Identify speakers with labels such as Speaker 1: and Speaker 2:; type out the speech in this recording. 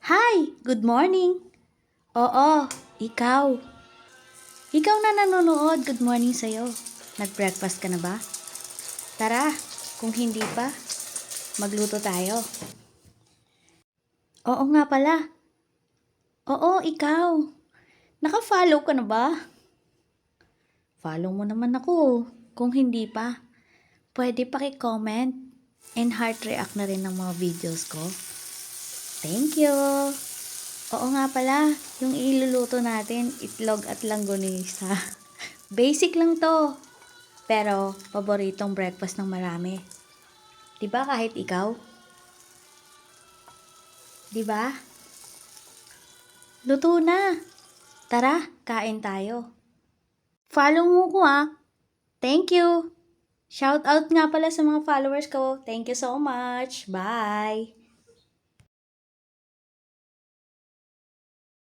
Speaker 1: Hi! Good morning! Oo, ikaw. Ikaw na nanonood, good morning sa'yo. Nag-breakfast ka na ba? Tara, kung hindi pa, magluto tayo. Oo nga pala. Oo, ikaw. Naka-follow ka na ba? Follow mo naman ako. Kung hindi pa, pwede paki-comment and heart react na rin ng mga videos ko. Thank you! Oo nga pala, yung iluluto natin, itlog at langgonisa. Basic lang to, pero paboritong breakfast ng marami. 'Di ba kahit ikaw? 'Di ba? Luto na. Tara, kain tayo. Follow mo ko ah. Thank you. Shout out nga pala sa mga followers ko. Thank you so much. Bye.